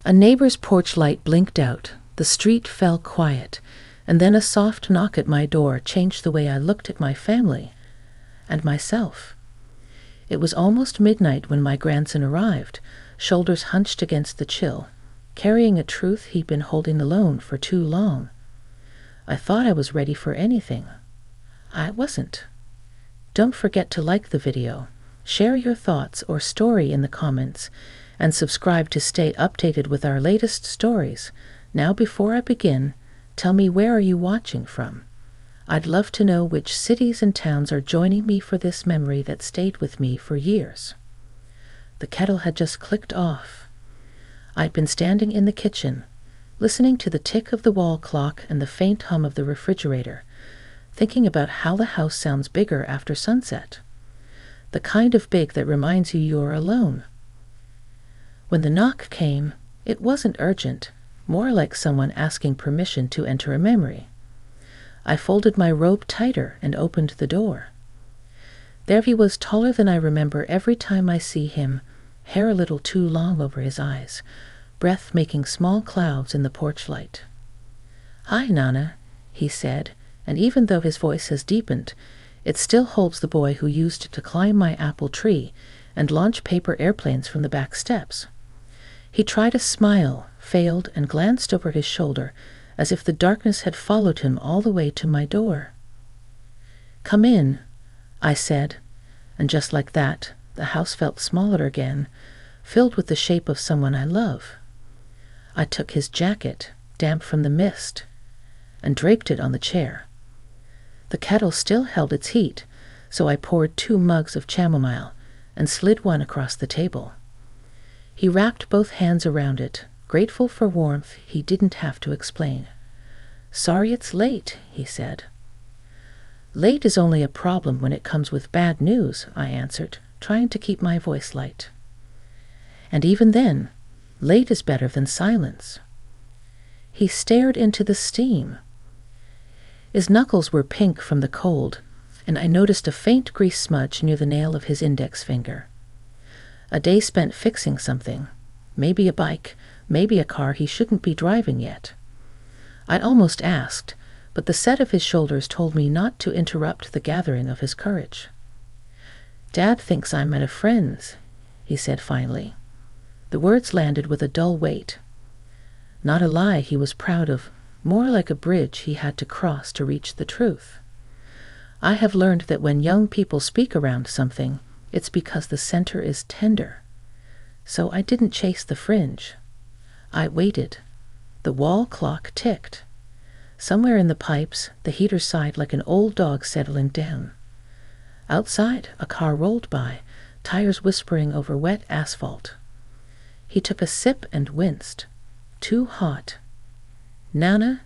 A neighbor's porch light blinked out, the street fell quiet, and then a soft knock at my door changed the way I looked at my family and myself. It was almost midnight when my grandson arrived, shoulders hunched against the chill, carrying a truth he'd been holding alone for too long. I thought I was ready for anything. I wasn't. Don't forget to like the video, share your thoughts or story in the comments, and subscribe to stay updated with our latest stories. Now, before I begin, tell me, where are you watching from? I'd love to know which cities and towns are joining me for this memory that stayed with me for years. The kettle had just clicked off. I'd been standing in the kitchen, listening to the tick of the wall clock and the faint hum of the refrigerator, thinking about how the house sounds bigger after sunset. The kind of big that reminds you you're alone. When the knock came, it wasn't urgent, more like someone asking permission to enter a memory. I folded my robe tighter and opened the door. There he was, taller than I remember every time I see him, hair a little too long over his eyes, breath making small clouds in the porch light. "Hi, Nana," he said, and even though his voice has deepened, it still holds the boy who used to climb my apple tree and launch paper airplanes from the back steps. He tried a smile, failed, and glanced over his shoulder, as if the darkness had followed him all the way to my door. "Come in," I said, and just like that, the house felt smaller again, filled with the shape of someone I love. I took his jacket, damp from the mist, and draped it on the chair. The kettle still held its heat, so I poured 2 mugs of chamomile and slid one across the table. He wrapped both hands around it, grateful for warmth he didn't have to explain. "Sorry it's late," he said. "Late is only a problem when it comes with bad news," I answered, trying to keep my voice light. "And even then, late is better than silence." He stared into the steam. His knuckles were pink from the cold, and I noticed a faint grease smudge near the nail of his index finger. A day spent fixing something, maybe a bike, maybe a car he shouldn't be driving yet. I'd almost asked, but the set of his shoulders told me not to interrupt the gathering of his courage. "Dad thinks I'm at a friend's," he said finally. The words landed with a dull weight. Not a lie he was proud of, more like a bridge he had to cross to reach the truth. I have learned that when young people speak around something, it's because the center is tender. So I didn't chase the fringe. I waited. The wall clock ticked. Somewhere in the pipes, the heater sighed like an old dog settling down. Outside, a car rolled by, tires whispering over wet asphalt. He took a sip and winced. Too hot. "Nana,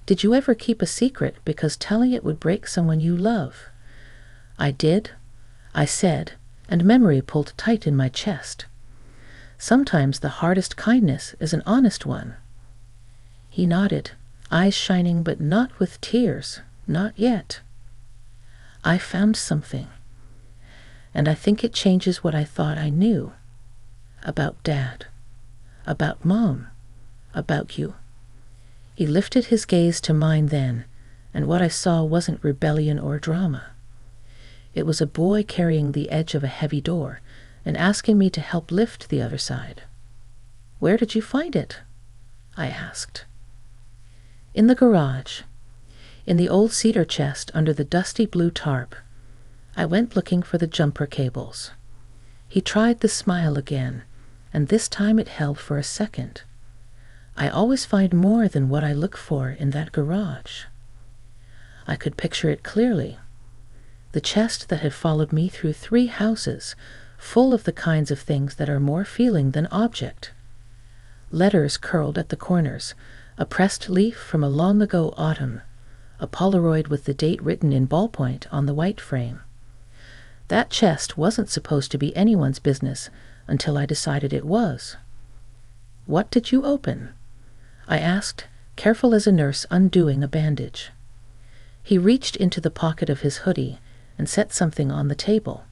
did you ever keep a secret because telling it would break someone you love?" "I did," I said, and memory pulled tight in my chest. Sometimes the hardest kindness is an honest one. He nodded, eyes shining, but not with tears. Not yet. "I found something, and I think it changes what I thought I knew. About Dad. About Mom. About you." He lifted his gaze to mine then, and what I saw wasn't rebellion or drama. It was a boy carrying the edge of a heavy door and asking me to help lift the other side. "Where did you find it?" I asked. "In the garage. In the old cedar chest under the dusty blue tarp. I went looking for the jumper cables." He tried the smile again, and this time it held for a second. I always find more than what I look for in that garage. I could picture it clearly. The chest that had followed me through 3 houses, full of the kinds of things that are more feeling than object. Letters curled at the corners, a pressed leaf from a long-ago autumn, a Polaroid with the date written in ballpoint on the white frame. That chest wasn't supposed to be anyone's business until I decided it was. "What did you open?" I asked, careful as a nurse undoing a bandage. He reached into the pocket of his hoodie and set something on the table.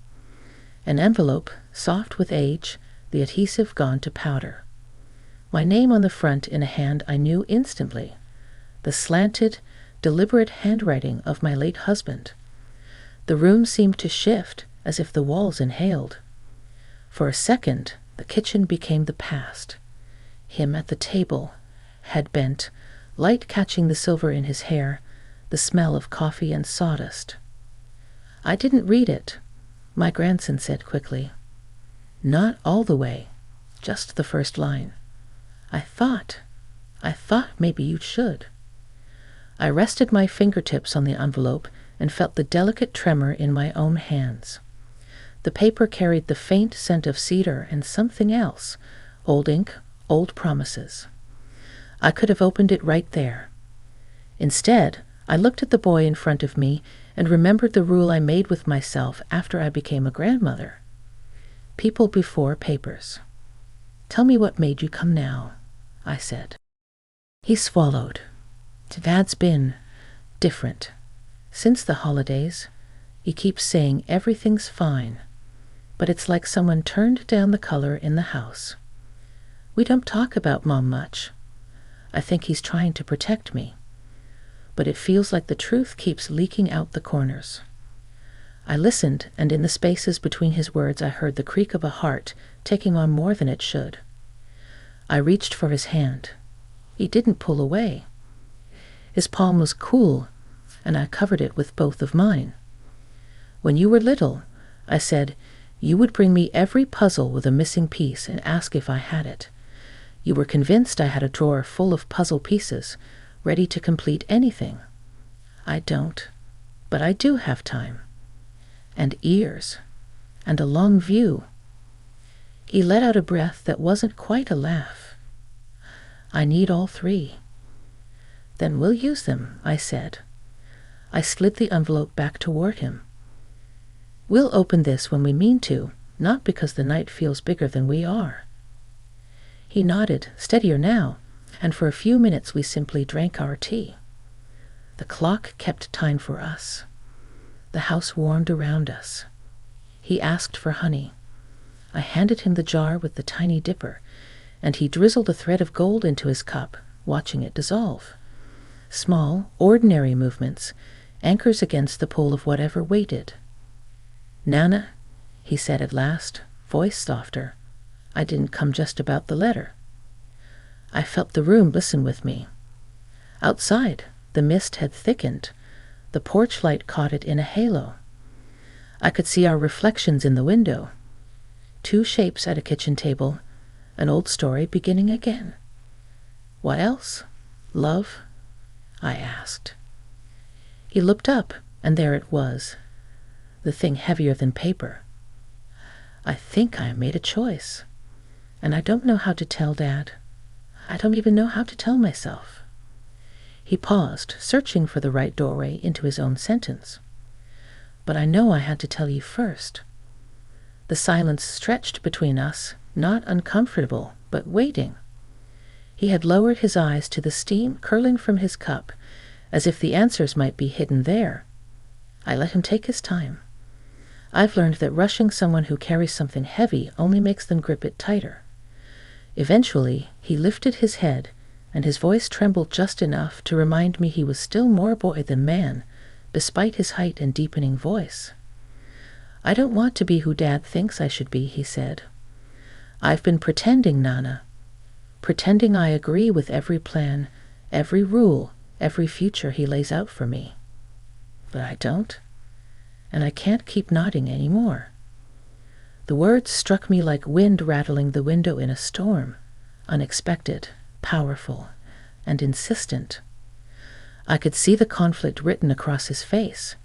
An envelope, soft with age, the adhesive gone to powder. My name on the front in a hand I knew instantly. The slanted, deliberate handwriting of my late husband. The room seemed to shift as if the walls inhaled. For a second, the kitchen became the past. Him at the table, head bent, light catching the silver in his hair, the smell of coffee and sawdust. "I didn't read it," my grandson said quickly. "Not all the way, just the first line. I thought maybe you should." I rested my fingertips on the envelope and felt the delicate tremor in my own hands. The paper carried the faint scent of cedar and something else, old ink, old promises. I could have opened it right there. Instead, I looked at the boy in front of me and remembered the rule I made with myself after I became a grandmother. People before papers. "Tell me what made you come now," I said. He swallowed. "Dad's been different. Since the holidays, he keeps saying everything's fine, but it's like someone turned down the color in the house. We don't talk about Mom much. I think he's trying to protect me, but it feels like the truth keeps leaking out the corners." I listened, and in the spaces between his words I heard the creak of a heart taking on more than it should. I reached for his hand. He didn't pull away. His palm was cool, and I covered it with both of mine. "When you were little," I said, "you would bring me every puzzle with a missing piece and ask if I had it. You were convinced I had a drawer full of puzzle pieces, ready to complete anything. I don't, but I do have time. And ears. And a long view." He let out a breath that wasn't quite a laugh. "I need all three." "Then we'll use them," I said. I slid the envelope back toward him. "We'll open this when we mean to, not because the night feels bigger than we are." He nodded, steadier now, and for a few minutes we simply drank our tea. The clock kept time for us. The house warmed around us. He asked for honey. I handed him the jar with the tiny dipper, and he drizzled a thread of gold into his cup, watching it dissolve. Small, ordinary movements, anchors against the pull of whatever waited. "Nana," he said at last, voice softer, "I didn't come just about the letter." I felt the room listen with me. Outside, the mist had thickened. The porch light caught it in a halo. I could see our reflections in the window. Two shapes at a kitchen table, an old story beginning again. "What else? Love?" I asked. He looked up, and there it was, the thing heavier than paper. "I think I made a choice, and I don't know how to tell Dad. I don't even know how to tell myself." He paused, searching for the right doorway into his own sentence. "But I know I had to tell you first." The silence stretched between us, not uncomfortable, but waiting. He had lowered his eyes to the steam curling from his cup, as if the answers might be hidden there. I let him take his time. I've learned that rushing someone who carries something heavy only makes them grip it tighter. Eventually, he lifted his head, and his voice trembled just enough to remind me he was still more boy than man, despite his height and deepening voice. "I don't want to be who Dad thinks I should be," he said. "I've been pretending, Nana. Pretending I agree with every plan, every rule, every future he lays out for me. But I don't, and I can't keep nodding anymore." The words struck me like wind rattling the window in a storm, unexpected, powerful, and insistent. I could see the conflict written across his face.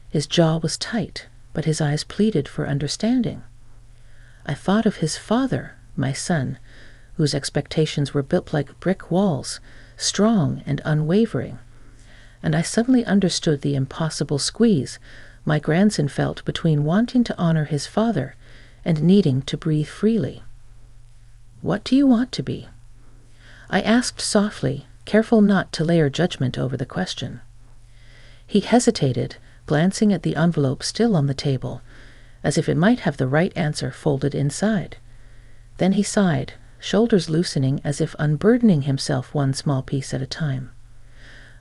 His jaw was tight, but his eyes pleaded for understanding. I thought of his father, my son, whose expectations were built like brick walls, strong and unwavering, and I suddenly understood the impossible squeeze my grandson felt between wanting to honor his father and needing to breathe freely. "What do you want to be?" I asked softly, careful not to layer judgment over the question. He hesitated, glancing at the envelope still on the table, as if it might have the right answer folded inside. Then he sighed, shoulders loosening as if unburdening himself one small piece at a time.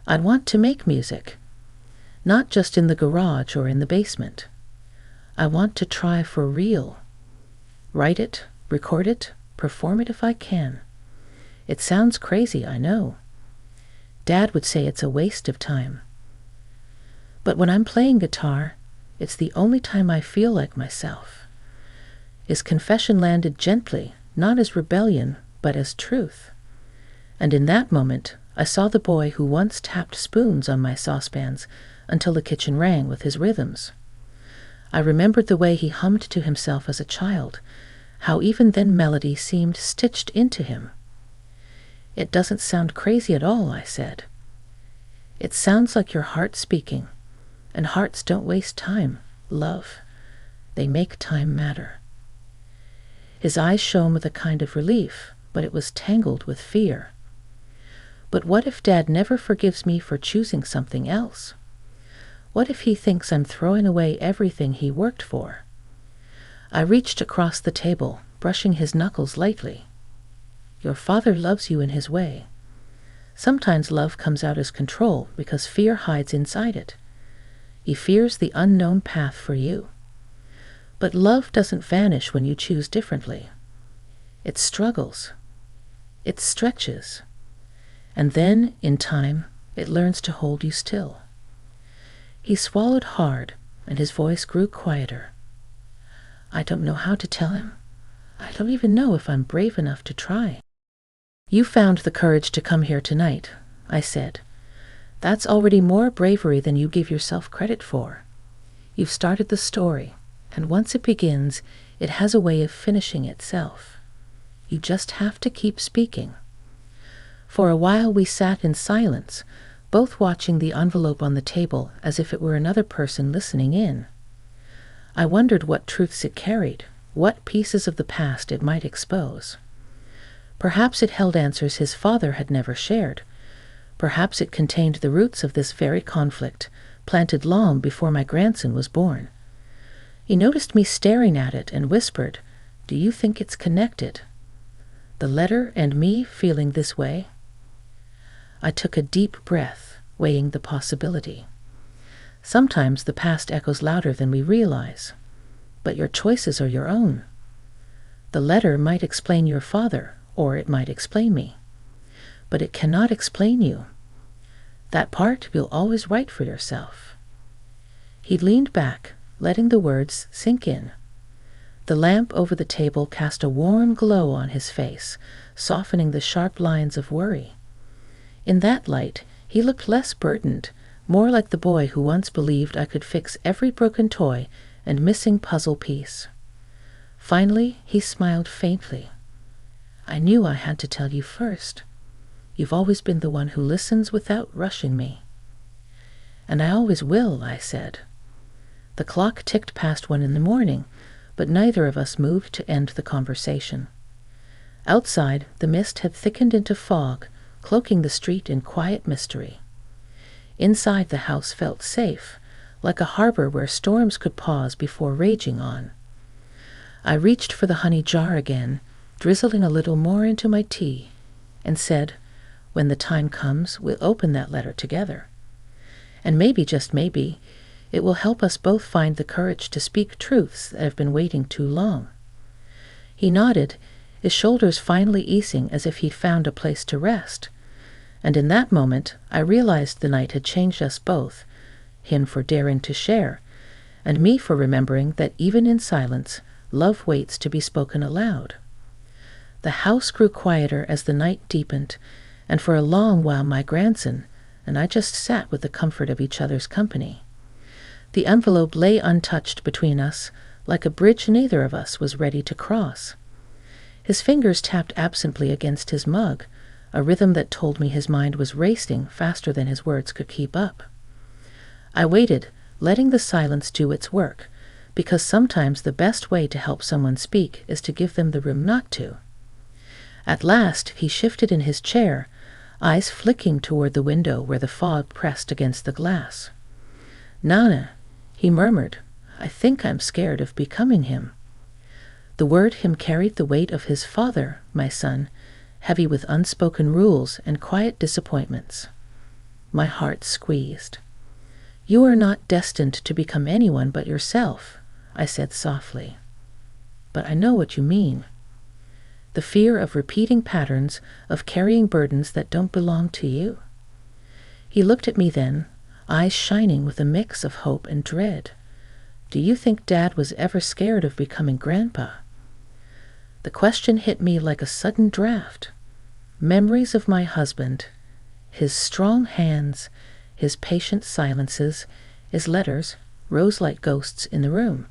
I'd want to make music, not just in the garage or in the basement. I want to try for real. Write it, record it, perform it if I can. It sounds crazy, I know. Dad would say it's a waste of time. But when I'm playing guitar, it's the only time I feel like myself. His confession landed gently, not as rebellion, but as truth. And in that moment, I saw the boy who once tapped spoons on my saucepans until the kitchen rang with his rhythms. I remembered the way he hummed to himself as a child, how even then melody seemed stitched into him. "It doesn't sound crazy at all," I said. "It sounds like your heart speaking, and hearts don't waste time, love. They make time matter." His eyes shone with a kind of relief, but it was tangled with fear. But what if Dad never forgives me for choosing something else? What if he thinks I'm throwing away everything he worked for? I reached across the table, brushing his knuckles lightly. "Your father loves you in his way. Sometimes love comes out as control because fear hides inside it. He fears the unknown path for you. But love doesn't vanish when you choose differently. It struggles. It stretches. And then, in time, it learns to hold you still." He swallowed hard, and his voice grew quieter. "I don't know how to tell him. I don't even know if I'm brave enough to try." "You found the courage to come here tonight," I said. "That's already more bravery than you give yourself credit for. You've started the story, and once it begins, it has a way of finishing itself. You just have to keep speaking." For a while we sat in silence, both watching the envelope on the table as if it were another person listening in. I wondered what truths it carried, what pieces of the past it might expose. Perhaps it held answers his father had never shared. Perhaps it contained the roots of this very conflict, planted long before my grandson was born. He noticed me staring at it and whispered, "Do you think it's connected? The letter and me feeling this way?" I took a deep breath, weighing the possibility. Sometimes the past echoes louder than we realize, but your choices are your own. The letter might explain your father, or it might explain me, but it cannot explain you. That part you'll always write for yourself. He leaned back, letting the words sink in. The lamp over the table cast a warm glow on his face, softening the sharp lines of worry. In that light, he looked less burdened, more like the boy who once believed I could fix every broken toy and missing puzzle piece. Finally, he smiled faintly. "I knew I had to tell you first. You've always been the one who listens without rushing me." "And I always will," I said. The clock ticked past 1 in the morning, but neither of us moved to end the conversation. Outside, the mist had thickened into fog, cloaking the street in quiet mystery. Inside, the house felt safe, like a harbor where storms could pause before raging on. I reached for the honey jar again, drizzling a little more into my tea, and said, "When the time comes, we'll open that letter together. And maybe, just maybe, it will help us both find the courage to speak truths that have been waiting too long." He nodded, his shoulders finally easing as if he'd found a place to rest. And in that moment, I realized the night had changed us both, him for daring to share, and me for remembering that even in silence, love waits to be spoken aloud. The house grew quieter as the night deepened, and for a long while my grandson and I just sat with the comfort of each other's company. The envelope lay untouched between us, like a bridge neither of us was ready to cross. His fingers tapped absently against his mug, a rhythm that told me his mind was racing faster than his words could keep up. I waited, letting the silence do its work, because sometimes the best way to help someone speak is to give them the room not to. At last he shifted in his chair, eyes flicking toward the window where the fog pressed against the glass. "Nana," he murmured, "I think I'm scared of becoming him." The word him carried the weight of his father, my son, heavy with unspoken rules and quiet disappointments. My heart squeezed. You are not destined to become anyone but yourself, I said softly. But I know what you mean. The fear of repeating patterns, of carrying burdens that don't belong to you. He looked at me then, eyes shining with a mix of hope and dread. Do you think Dad was ever scared of becoming Grandpa? The question hit me like a sudden draft. Memories of my husband, his strong hands, his patient silences, his letters, rose like ghosts in the room.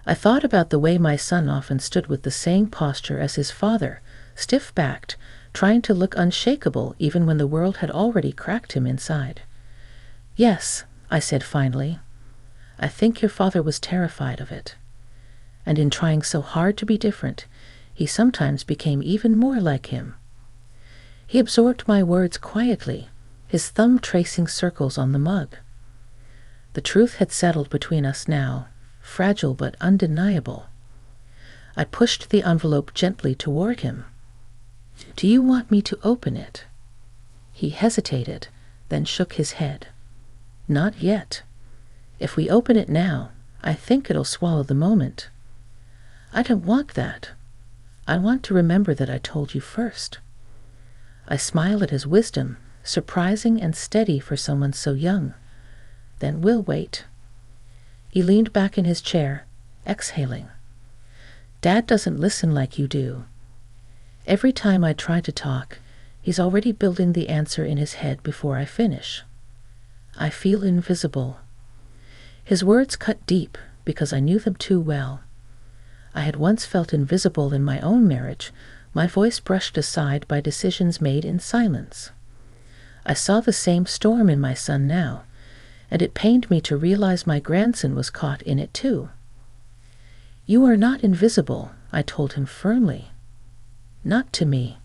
I thought about the way my son often stood with the same posture as his father, stiff-backed, trying to look unshakable even when the world had already cracked him inside. Yes, I said finally. I think your father was terrified of it. And in trying so hard to be different, he sometimes became even more like him. He absorbed my words quietly, his thumb tracing circles on the mug. The truth had settled between us now, fragile but undeniable. I pushed the envelope gently toward him. Do you want me to open it? He hesitated, then shook his head. Not yet. If we open it now, I think it'll swallow the moment. I don't want that. I want to remember that I told you first. I smiled at his wisdom, surprising and steady for someone so young. Then we'll wait. He leaned back in his chair, exhaling. Dad doesn't listen like you do. Every time I try to talk, he's already building the answer in his head before I finish. I feel invisible. His words cut deep because I knew them too well. I had once felt invisible in my own marriage, my voice brushed aside by decisions made in silence. I saw the same storm in my son now, and it pained me to realize my grandson was caught in it too. You are not invisible, I told him firmly. Not to me.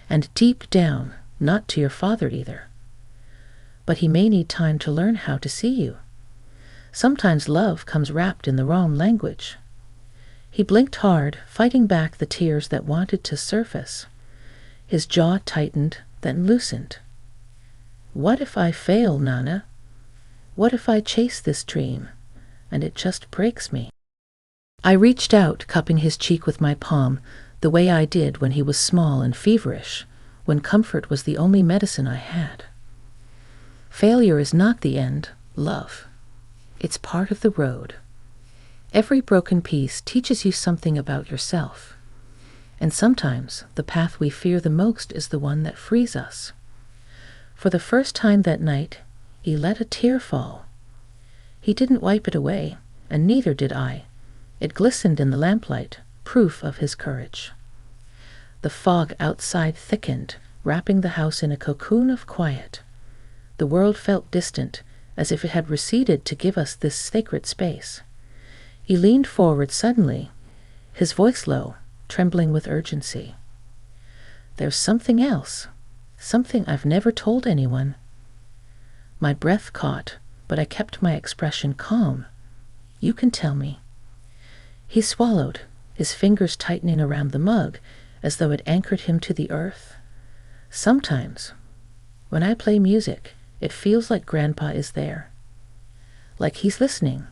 And deep down, not to your father either. But he may need time to learn how to see you. Sometimes love comes wrapped in the wrong language. He blinked hard, fighting back the tears that wanted to surface. His jaw tightened, then loosened. What if I fail, Nana? What if I chase this dream, and it just breaks me? I reached out, cupping his cheek with my palm, the way I did when he was small and feverish, when comfort was the only medicine I had. Failure is not the end, love. It's part of the road. Every broken piece teaches you something about yourself. And sometimes the path we fear the most is the one that frees us. For the first time that night, he let a tear fall. He didn't wipe it away, and neither did I. It glistened in the lamplight, proof of his courage. The fog outside thickened, wrapping the house in a cocoon of quiet. The world felt distant, as if it had receded to give us this sacred space. He leaned forward suddenly, his voice low, trembling with urgency. There's something else, something I've never told anyone. My breath caught, but I kept my expression calm. You can tell me. He swallowed, his fingers tightening around the mug, as though it anchored him to the earth. Sometimes, when I play music, it feels like Grandpa is there. Like he's listening.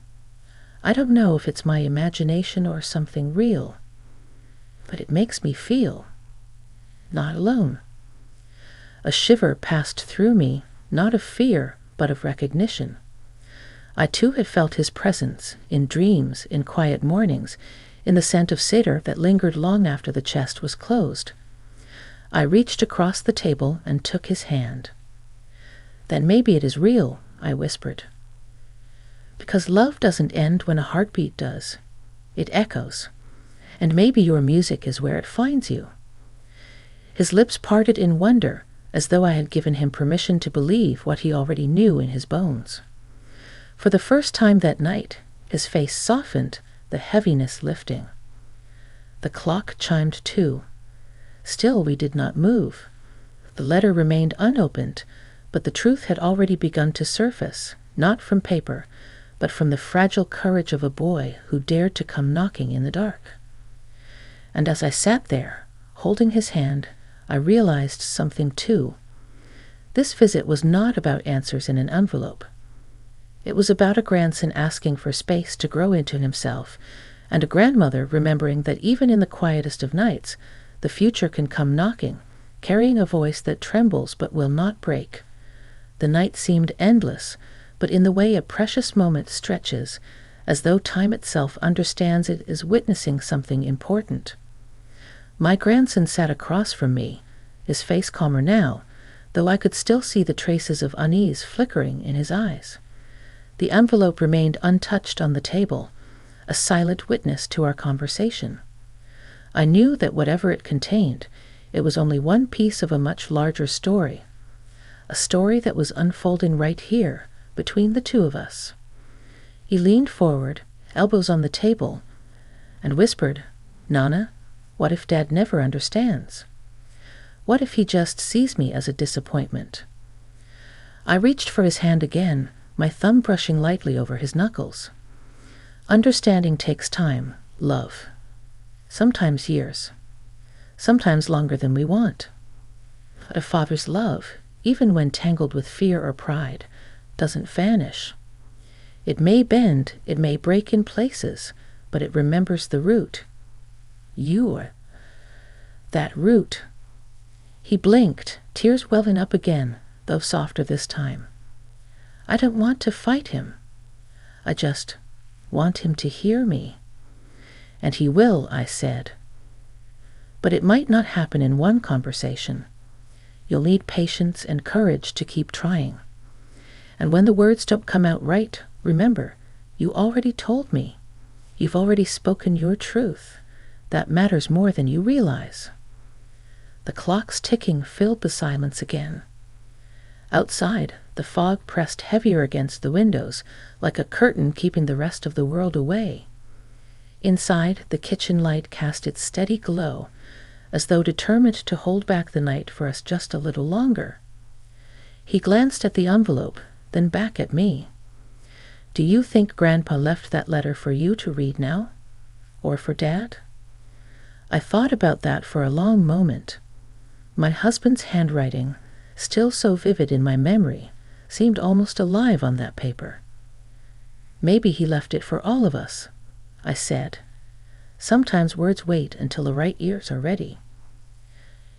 I don't know if it's my imagination or something real, but it makes me feel not alone. A shiver passed through me, not of fear, but of recognition. I too had felt his presence, in dreams, in quiet mornings, in the scent of cedar that lingered long after the chest was closed. I reached across the table and took his hand. Then maybe it is real, I whispered. Because love doesn't end when a heartbeat does. It echoes. And maybe your music is where it finds you. His lips parted in wonder, as though I had given him permission to believe what he already knew in his bones. For the first time that night, his face softened, the heaviness lifting. The clock chimed 2. Still we did not move. The letter remained unopened, but the truth had already begun to surface, not from paper, but from the fragile courage of a boy who dared to come knocking in the dark. And as I sat there, holding his hand, I realized something too. This visit was not about answers in an envelope. It was about a grandson asking for space to grow into himself, and a grandmother remembering that even in the quietest of nights, the future can come knocking, carrying a voice that trembles but will not break. The night seemed endless, but in the way a precious moment stretches, as though time itself understands it is witnessing something important. My grandson sat across from me, his face calmer now, though I could still see the traces of unease flickering in his eyes. The envelope remained untouched on the table, a silent witness to our conversation. I knew that whatever it contained, it was only one piece of a much larger story, a story that was unfolding right here, between the two of us. He leaned forward, elbows on the table, and whispered, "Nana, what if Dad never understands? What if he just sees me as a disappointment?" I reached for his hand again, my thumb brushing lightly over his knuckles. Understanding takes time, love. Sometimes years. Sometimes longer than we want. But a father's love, even when tangled with fear or pride, doesn't vanish. It may bend, it may break in places, but it remembers the root. You are that root. He blinked, tears welling up again, though softer this time. I don't want to fight him. I just want him to hear me. And he will, I said. But it might not happen in one conversation. You'll need patience and courage to keep trying. And when the words don't come out right, remember, you already told me. You've already spoken your truth. That matters more than you realize. The clock's ticking filled the silence again. Outside, the fog pressed heavier against the windows, like a curtain keeping the rest of the world away. Inside, the kitchen light cast its steady glow, as though determined to hold back the night for us just a little longer. He glanced at the envelope, then back at me. "Do you think Grandpa left that letter for you to read now? Or for Dad?" I thought about that for a long moment. My husband's handwriting, still so vivid in my memory, seemed almost alive on that paper. "Maybe he left it for all of us," I said. "Sometimes words wait until the right ears are ready."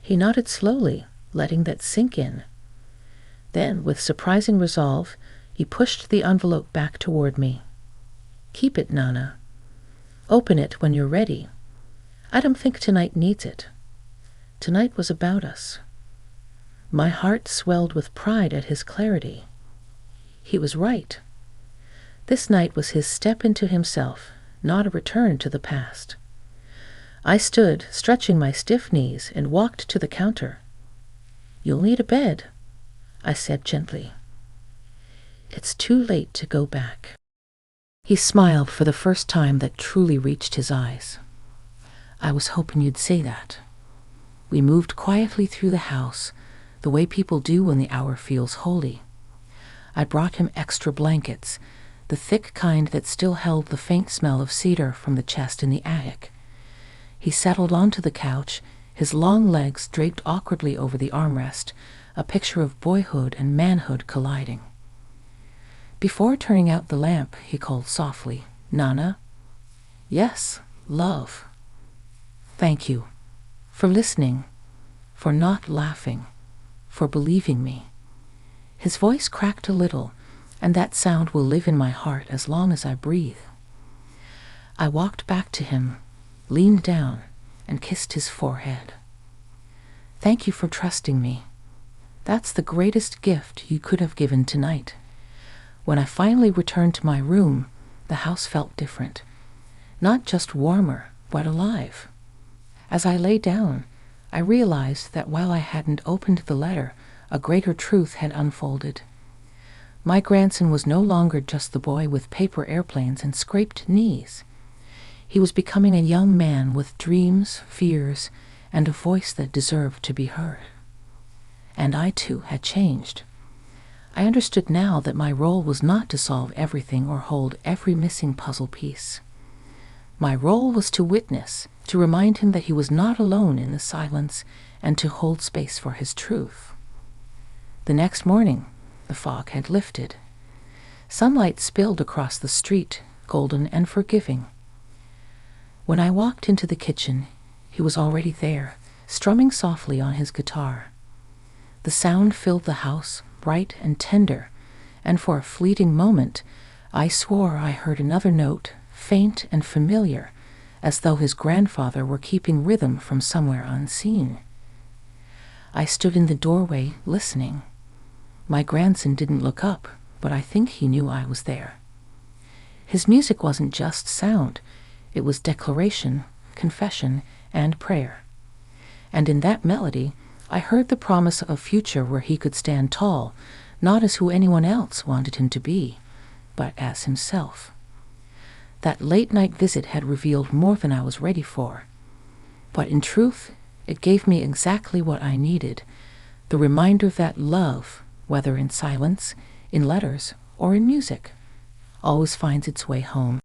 He nodded slowly, letting that sink in. Then, with surprising resolve, he pushed the envelope back toward me. "Keep it, Nana. Open it when you're ready. I don't think tonight needs it. Tonight was about us." My heart swelled with pride at his clarity. He was right. This night was his step into himself, not a return to the past. I stood, stretching my stiff knees, and walked to the counter. "You'll need a bed," I said gently. "It's too late to go back." He smiled for the first time that truly reached his eyes. "I was hoping you'd say that." We moved quietly through the house, the way people do when the hour feels holy. I brought him extra blankets, the thick kind that still held the faint smell of cedar from the chest in the attic. He settled onto the couch, his long legs draped awkwardly over the armrest, a picture of boyhood and manhood colliding. Before turning out the lamp, he called softly, "Nana?" "Yes, love." "Thank you. For listening. For not laughing. For believing me." His voice cracked a little, and that sound will live in my heart as long as I breathe. I walked back to him, leaned down, and kissed his forehead. "Thank you for trusting me. That's the greatest gift you could have given tonight." When I finally returned to my room, the house felt different. Not just warmer, but alive. As I lay down, I realized that while I hadn't opened the letter, a greater truth had unfolded. My grandson was no longer just the boy with paper airplanes and scraped knees. He was becoming a young man with dreams, fears, and a voice that deserved to be heard. And I, too, had changed. I understood now that my role was not to solve everything or hold every missing puzzle piece. My role was to witness, to remind him that he was not alone in the silence, and to hold space for his truth. The next morning, the fog had lifted. Sunlight spilled across the street, golden and forgiving. When I walked into the kitchen, he was already there, strumming softly on his guitar. The sound filled the house, bright and tender, and for a fleeting moment, I swore I heard another note, faint and familiar, as though his grandfather were keeping rhythm from somewhere unseen. I stood in the doorway, listening. My grandson didn't look up, but I think he knew I was there. His music wasn't just sound. It was declaration, confession, and prayer. And in that melody, I heard the promise of a future where he could stand tall, not as who anyone else wanted him to be, but as himself. That late-night visit had revealed more than I was ready for. But in truth, it gave me exactly what I needed, the reminder that love, whether in silence, in letters, or in music, always finds its way home.